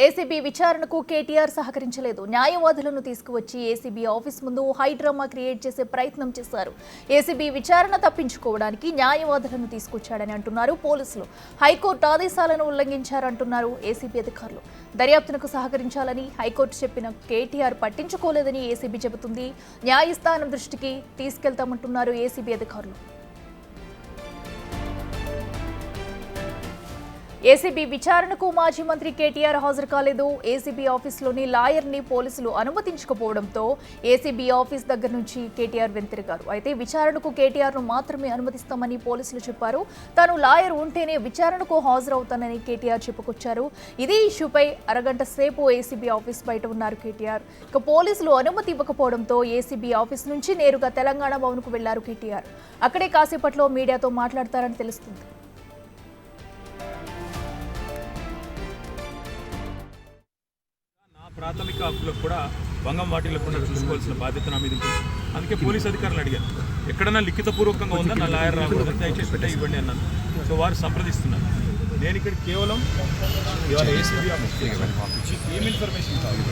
ACB విచారణకు కేటీఆర్ సహకరించలేదు. న్యాయవాదులను తీసుకువచ్చి ACB office ముందు హైడ్రామా క్రియేట్ చేసే ప్రయత్నం చేశారు. ఏసీబీ విచారణ తప్పించుకోవడానికి న్యాయవాదులను తీసుకొచ్చాడని అంటున్నారు పోలీసులు. హైకోర్టు ఆదేశాలను ఉల్లంఘించారంటున్నారు ఏసీబీ అధికారులు. దర్యాప్తునకు సహకరించాలని హైకోర్టు చెప్పిన కేటీఆర్ పట్టించుకోలేదని ఏసీబీ చెబుతుంది. న్యాయస్థానం దృష్టికి తీసుకెళ్తామంటున్నారు ఏసీబీ అధికారులు. ఏసీబీ విచారణకు మాజీ మంత్రి కేటీఆర్ హాజరు కాలేదు. ఏసీబీ ఆఫీసులోని లాయర్ని పోలీసులు అనుమతించకపోవడంతో ఏసీబీ ఆఫీస్ దగ్గర నుంచి కేటీఆర్ వెనుతిరిగారు. అయితే విచారణకు కేటీఆర్ను మాత్రమే అనుమతిస్తామని పోలీసులు చెప్పారు. తాను లాయర్ ఉంటేనే విచారణకు హాజరవుతానని కేటీఆర్ చెప్పుకొచ్చారు. ఇదే ఇష్యూపై అరగంట సేపు ఏసీబీ ఆఫీస్ బయట ఉన్నారు కేటీఆర్. ఇక పోలీసులు అనుమతి ఇవ్వకపోవడంతో ఏసీబీ ఆఫీస్ నుంచి నేరుగా తెలంగాణ భవన్కు వెళ్లారు కేటీఆర్. అక్కడే కాసేపట్లో మీడియాతో మాట్లాడతారని తెలుస్తుంది. ప్రాథమిక హక్కులకు కూడా భంగం వాటిల్లకుండా చూసుకోవాల్సిన బాధ్యత నా మీద ఉంటుంది. అందుకే పోలీస్ అధికారులు అడిగారు, ఎక్కడన్నా లిఖితపూర్వకంగా ఉందా నా లాయర్ రాకూడదు, దయచేసి పెట్టే ఇవ్వండి అన్నాను. సో వారు సంప్రదిస్తున్నారు. నేను ఇక్కడ కేవలం ఇవాళ ఏసీబీ ఆఫీస్కి ఏం ఇన్ఫర్మేషన్ కావాలి,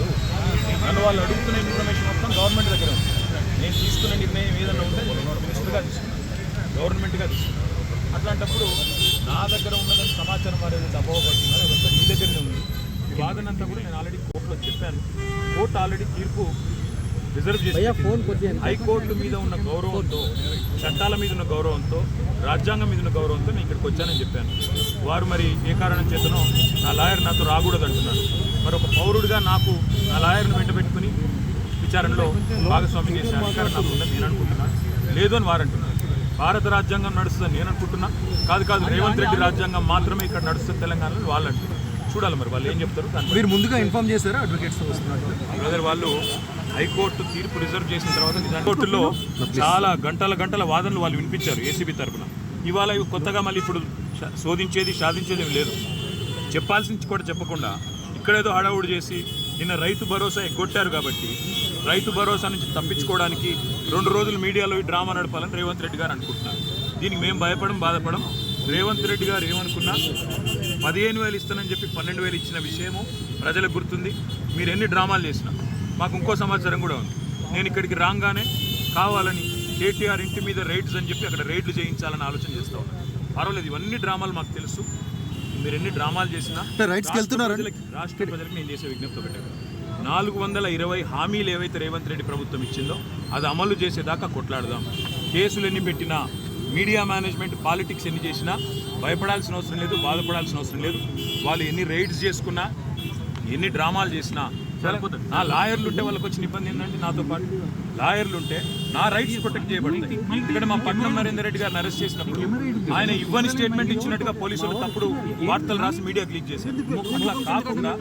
నన్ను వాళ్ళు అడుగుతున్న ఇన్ఫర్మేషన్ మొత్తం గవర్నమెంట్ దగ్గర ఉంది. నేను తీసుకున్న నిర్ణయం ఏదన్నా ఉంటే మినిస్టర్గా తీసుకున్నాను, గవర్నమెంట్గా తీసుకున్నాను. అట్లాంటప్పుడు నా దగ్గర ఉన్నదని సమాచారం వారు ఏదైతే అపోహపడుతున్నారు అదంతా మీ దగ్గరనే ఉంది. వాదనంతా కూడా నేను ఆల్రెడీ కోర్టులో చెప్పాను. కోర్టు ఆల్రెడీ తీర్పు రిజర్వ్ చేసి హైకోర్టు మీద ఉన్న గౌరవంతో, చట్టాల మీద ఉన్న గౌరవంతో, రాజ్యాంగం మీద ఉన్న గౌరవంతో నేను ఇక్కడికి వచ్చానని చెప్పాను. వారు మరి ఏ కారణం చేతనో నా లాయర్ నాతో రాకూడదు అంటున్నారు. మరి ఒక పౌరుడిగా నాకు నా లాయర్ను వెంటబెట్టుకుని విచారణలో భాగస్వామ్యం చేసే అధికారం నాకు ఉందని నేను అనుకుంటున్నాను. లేదు అని వారు అంటున్నారు. భారత రాజ్యాంగం నడుస్తుందని నేను అనుకుంటున్నా. కాదు రేవంత్ రెడ్డి రాజ్యాంగం మాత్రమే ఇక్కడ నడుస్తుంది తెలంగాణలో వాళ్ళు అంటున్నారు. చూడాలి మరి వాళ్ళు ఏం చెప్తారు. మీరు ముందుగా ఇన్ఫార్మ్ చేశారా అడ్వకేట్స్ వస్తున్నారు? బ్రదర్, వాళ్ళు హైకోర్టు తీర్పు రిజర్వ్ చేసిన తర్వాత హైకోర్టులో చాలా గంటల వాదనలు వాళ్ళు వినిపించారు ఏసీబీ తరఫున. ఇవాళ కొత్తగా మళ్ళీ ఇప్పుడు శోధించేది సాధించేది ఏమి లేదు. చెప్పాల్సింది కూడా చెప్పకుండా ఇక్కడేదో హడావుడి చేసి నిన్న రైతు భరోసా ఎగ్గొట్టారు. కాబట్టి రైతు భరోసా నుంచి తప్పించుకోవడానికి 2 రోజులు మీడియాలో ఈ డ్రామా నడపాలని రేవంత్ రెడ్డి గారు అనుకుంటున్నారు. దీనికి మేము బాధపడం. రేవంత్ రెడ్డి గారు ఏమనుకున్నా 15,000 ఇస్తానని చెప్పి 12,000 ఇచ్చిన విషయము ప్రజలకు గుర్తుంది. మీరు ఎన్ని డ్రామాలు చేసినా మాకు ఇంకో సమాచారం కూడా ఉంది. నేను ఇక్కడికి రాగానే కావాలని కేటీఆర్ ఇంటి మీద రైడ్స్ అని చెప్పి అక్కడ రైడ్లు చేయించాలని ఆలోచన చేస్తూ ఉన్నాను. పర్వాలేదు, ఇవన్నీ డ్రామాలు మాకు తెలుసు. మీరు ఎన్ని డ్రామాలు చేసినా రాష్ట్ర ప్రజలకు నేను చేసే విజ్ఞప్తి ఒకటే, 420 హామీలు ఏవైతే రేవంత్ రెడ్డి ప్రభుత్వం ఇచ్చిందో అది అమలు చేసేదాకా కొట్లాడదాం. కేసులు ఎన్ని పెట్టినా, మీడియా మేనేజ్మెంట్ పాలిటిక్స్ ఎన్ని చేసినా భయపడాల్సిన అవసరం లేదు, బాధపడాల్సిన అవసరం లేదు. వాళ్ళు ఎన్ని రైడ్స్ చేసుకున్నా, ఎన్ని డ్రామాలు చేసినా సరిపోతుంది. నా లాయర్లు ఉంటే వాళ్ళకి వచ్చిన ఇబ్బంది ఏంటంటే, నాతో పాటు లాయర్లు ఉంటే నా రైట్స్ ప్రొటెక్ట్ చేయబడతాయి. ఇక్కడ మా పట్నం నరేందర్ రెడ్డి గారిని అరెస్ట్ చేసినప్పుడు ఆయన ఇవ్వని స్టేట్మెంట్ ఇచ్చినట్టుగా పోలీసులు తప్పుడు వార్తలు రాసి మీడియా క్లిక్ చేశారు. అట్లా కాకుండా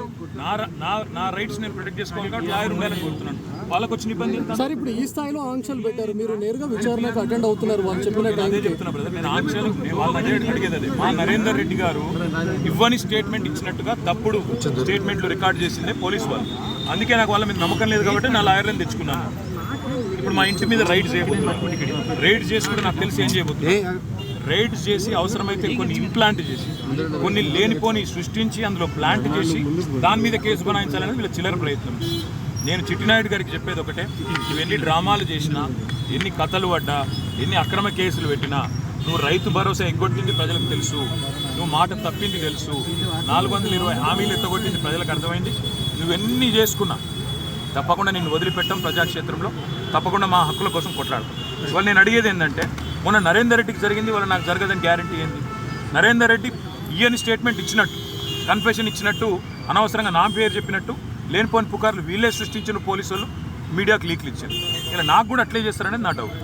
నా రైట్స్ నేను ప్రొటెక్ట్ చేసుకోవాలి కాబట్టి లాయర్ ఉండాలని కోరుతున్నాను. వాళ్ళకి వచ్చిన ఇబ్బంది సార్, ఇప్పుడు ఈ స్థాయిలో ఆంక్షలు పెట్టారు, మీరు నేరుగా విచారణకు అటెండ్ అవుతున్నారు. వాళ్ళు చెప్పిన అదే చెప్తున్నా బ్రదర్, నేను ఆంక్షలు వాళ్ళని అడిగేది అదే. మా నరేందర్ రెడ్డి గారు ఇవ్వని స్టేట్మెంట్ ఇచ్చినట్టుగా తప్పుడు స్టేట్మెంట్లు రికార్డ్ చేసిందే పోలీసు వాళ్ళు. అందుకే నాకు వాళ్ళ మీద నమ్మకం లేదు కాబట్టి నా లాయర్లను తెచ్చుకున్నాను. ఇప్పుడు మా ఇంటి మీద రైడ్స్ చేయబోతున్నాను. రైడ్స్ చేసి కూడా నాకు తెలిసి ఏం చేయబోతుంది, రైడ్స్ చేసి అవసరమైతే కొన్ని ఇంప్లాంట్ చేసి, కొన్ని లేనిపోని సృష్టించి అందులో ప్లాంట్ చేసి దాని మీద కేసు బనాయించాలనేది వీళ్ళ చిల్లర ప్రయత్నం. నేను చిట్టినాయుడు గారికి చెప్పేది ఒకటే, ఇవన్నీ డ్రామాలు చేసినా, ఎన్ని కథలు పడ్డా, ఎన్ని అక్రమ కేసులు పెట్టినా, నువ్వు రైతు భరోసా ఎగ్గొట్టింది ప్రజలకు తెలుసు, నువ్వు మాట తప్పింది తెలుసు, 420 హామీలు ఎత్తగొట్టింది ప్రజలకు అర్థమైంది. నువ్వెన్ని చేసుకున్నా తప్పకుండా నేను వదిలిపెట్టాం. ప్రజాక్షేత్రంలో తప్పకుండా మా హక్కుల కోసం కొట్లాడతాం. ఇవాళ నేను అడిగేది ఏంటంటే, మొన్న నరేందర్ రెడ్డికి జరిగింది, వాళ్ళ నాకు జరగదని గ్యారంటీ ఏంది? నరేందర్ రెడ్డి ఇయ్యని స్టేట్మెంట్ ఇచ్చినట్టు, కన్ఫెషన్ ఇచ్చినట్టు, అనవసరంగా నా పేరు చెప్పినట్టు లేనిపోని పుకార్లు వీళ్ళే సృష్టించిన పోలీసు వాళ్ళు మీడియాకు లీక్లు ఇచ్చారు. ఇలా నాకు కూడా అట్లే చేస్తారనేది నా డౌట్.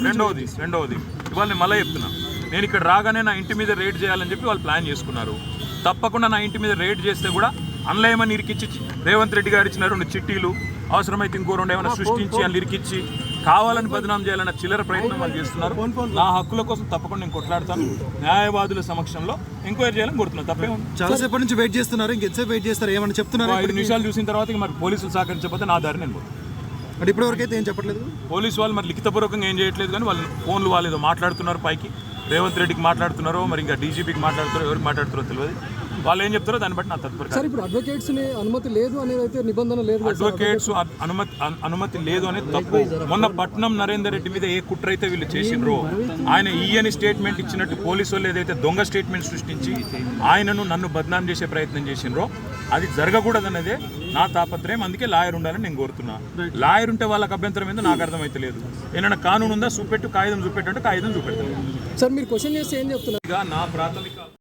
రెండవది ఇవాళ నేను మళ్ళీ చెప్తున్నా, నేను ఇక్కడ రాగానే నా ఇంటి మీద రైడ్ చేయాలని చెప్పి వాళ్ళు ప్లాన్ చేసుకున్నారు. తప్పకుండా నా ఇంటి మీద రైడ్ చేస్తే కూడా అన్లయమని ఇరికిచ్చి రేవంత్ రెడ్డి గారు ఇచ్చిన 2 చిట్టీలు, అవసరమైతే ఇంకో 2 ఏమైనా సృష్టించి అని ఇరికిచ్చి కావాలని బదనాం చేయాలన్న చిల్లర ప్రయత్నం వాళ్ళు చేస్తున్నారు. నా హక్కుల కోసం తప్పకుండా నేను కొట్లాడతాను. న్యాయవాదుల సమక్షంలో ఎంక్వైరీ చేయాలని కోరుతున్నాను. తప్పే ఉంది. చాలాసేపటి నుంచి వెయిట్ చేస్తున్నారు, ఇంకెంతసేపు వెయిట్ చేస్తారు? ఏమని చెప్తున్నారు? 5 నిమిషాలు చూసిన తర్వాత మరి పోలీసులు సహకరించకపోతే నా దారి నేను పోతాను. అంటే ఇప్పటివరకు అయితే ఏం చెప్పట్లేదు పోలీసు వాళ్ళు. మరి లిఖితపూర్వకంగా ఏం చేయట్లేదు, కానీ వాళ్ళు ఫోన్లు వాళ్ళు ఏదో మాట్లాడుతున్నారు పైకి. రేవంత్ రెడ్డికి మాట్లాడుతున్నారో, మరి ఇంకా డీజీపీకి మాట్లాడుతారో, ఎవరికి మాట్లాడుతారో తెలియదు. వాళ్ళు ఏం చెప్తారో దాన్ని బట్టి నా తదుపరి సార్ ఇప్పుడు అడ్వకేట్స్ ని అనుమతి లేదు అనేది అయితే నిబంధన లేదు కదా సార్? అడ్వకేట్స్ అనుమతి లేదు అనేది తప్పు. మొన్న పట్నం నరేందర్ రెడ్డి మీద ఏ కుట్ర అయితే వీళ్ళు చేసిండ్రో, ఆయన ఈయని స్టేట్మెంట్ ఇచ్చినట్టు పోలీసు వాళ్ళు ఏదైతే దొంగ స్టేట్మెంట్ సృష్టించి ఆయనను నన్ను బద్నాం చేసే ప్రయత్నం చేసిండ్రో అది జరగకూడదన్నదే నా తాపత్రయం. అందుకే లాయర్ ఉండాలని నేను కోరుతున్నా. లాయర్ ఉంటే వాళ్ళకి అభ్యంతరం ఏందో నాకు అర్థమైతలేదు. ఏమైనా కానూను ఉందా, చూపెట్టు, కాగితం చూపెట్టు అంటే కాగితం చూపెట్టలేదు. సార్ మీరు క్వశ్చన్ చేస్తే ఏం చెప్తున్నారు? ఇక నా ప్రాథమిక